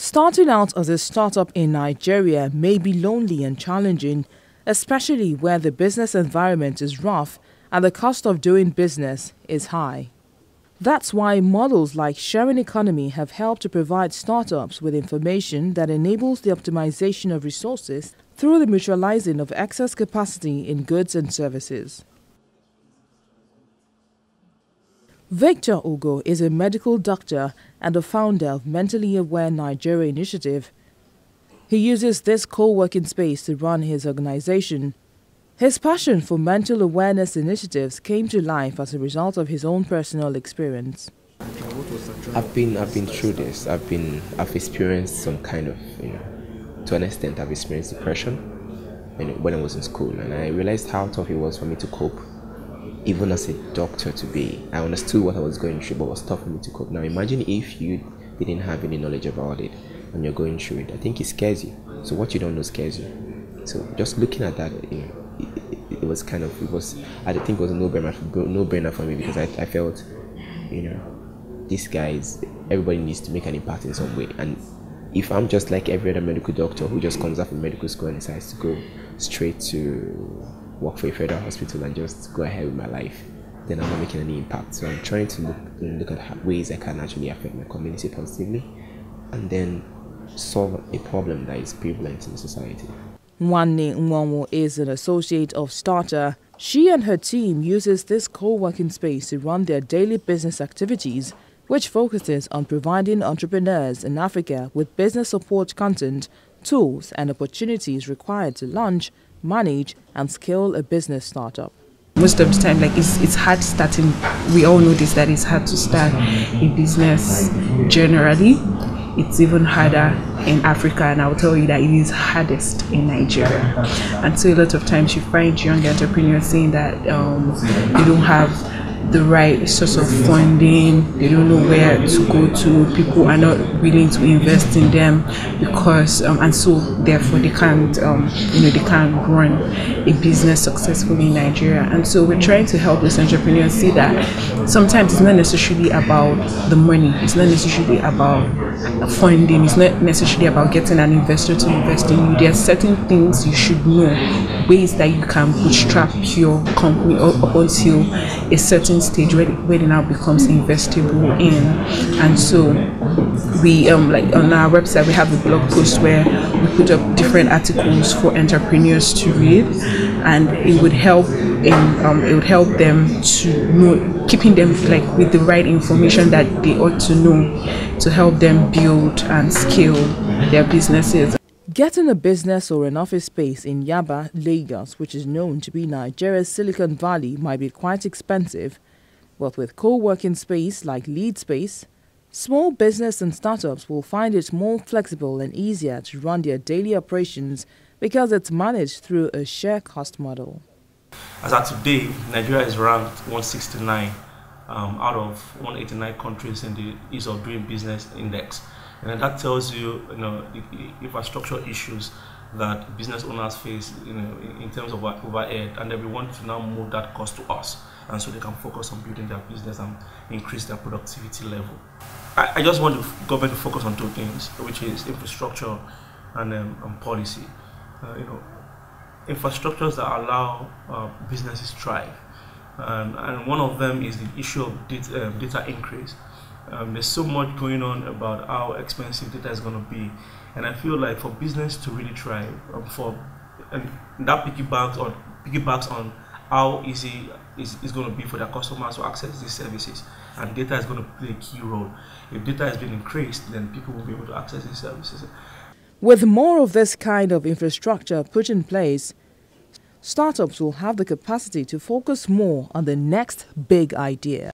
Starting out as a startup in Nigeria may be lonely and challenging, especially where the business environment is rough and the cost of doing business is high. That's why models like sharing economy have helped to provide startups with information that enables the optimization of resources through the mutualizing of excess capacity in goods and services. Victor Ugo is a medical doctor and the founder of Mentally Aware Nigeria Initiative. He uses this co-working space to run his organization. His passion for mental awareness initiatives came to life as a result of his own personal experience. I've been through this. I've experienced some kind of, to an extent, I've experienced depression, when I was in school, and I realized how tough it was for me to cope. Even as a doctor I understood what I was going through, but it was tough for me to cope. Now imagine if you didn't have any knowledge about it and you're going through it. I think it scares you. So what you don't know scares you. So just looking at that, it was I think it was a no-brainer for me, because I felt, these guys, everybody needs to make an impact in some way. And if I'm just like every other medical doctor who just comes out from medical school and decides to go straight to work for a federal hospital and just go ahead with my life, then I'm not making any impact. So I'm trying to look at ways I can actually affect my community positively and then solve a problem that is prevalent in the society. Nwanne Nwanwo is an associate of Starter. She and her team uses this co-working space to run their daily business activities, which focuses on providing entrepreneurs in Africa with business support content, tools and opportunities required to launch, manage and scale a business startup. Most of the time, it's hard starting. We all know this, that it's hard to start a business generally. It's even harder in Africa, and I'll tell you that it is hardest in Nigeria. And so a lot of times you find young entrepreneurs saying that they don't have the right source of funding, they don't know where to go to, people are not willing to invest in them because and so therefore they can't they can't run a business successfully in Nigeria. And so we're trying to help those entrepreneurs see that sometimes it's not necessarily about the money, it's not necessarily about funding, it's not necessarily about getting an investor to invest in you. There are certain things you should know, ways that you can bootstrap your company up until a certain stage where it now becomes investable in. And so we like on our website we have a blog post where we put up different articles for entrepreneurs to read, and it would help them to know, keeping them with the right information that they ought to know to help them build and scale their businesses. Getting a business or an office space in Yaba, Lagos, which is known to be Nigeria's Silicon Valley, might be quite expensive, but with co-working space like Lead Space, small business and startups will find it more flexible and easier to run their daily operations because it's managed through a share cost model. As of today, Nigeria is ranked 169 out of 189 countries in the Ease of Doing Business Index. And that tells you, the infrastructure issues that business owners face, in terms of overhead, and then we want to now move that cost to us, and so they can focus on building their business and increase their productivity level. I just want the government to focus on two things, which is infrastructure and policy. Infrastructures that allow businesses to thrive, and one of them is the issue of data increase. There's so much going on about how expensive data is going to be, and I feel like for business to really thrive, and that piggybacks on how easy it's going to be for their customers to access these services, and data is going to play a key role. If data has been increased, then people will be able to access these services. With more of this kind of infrastructure put in place, startups will have the capacity to focus more on the next big idea.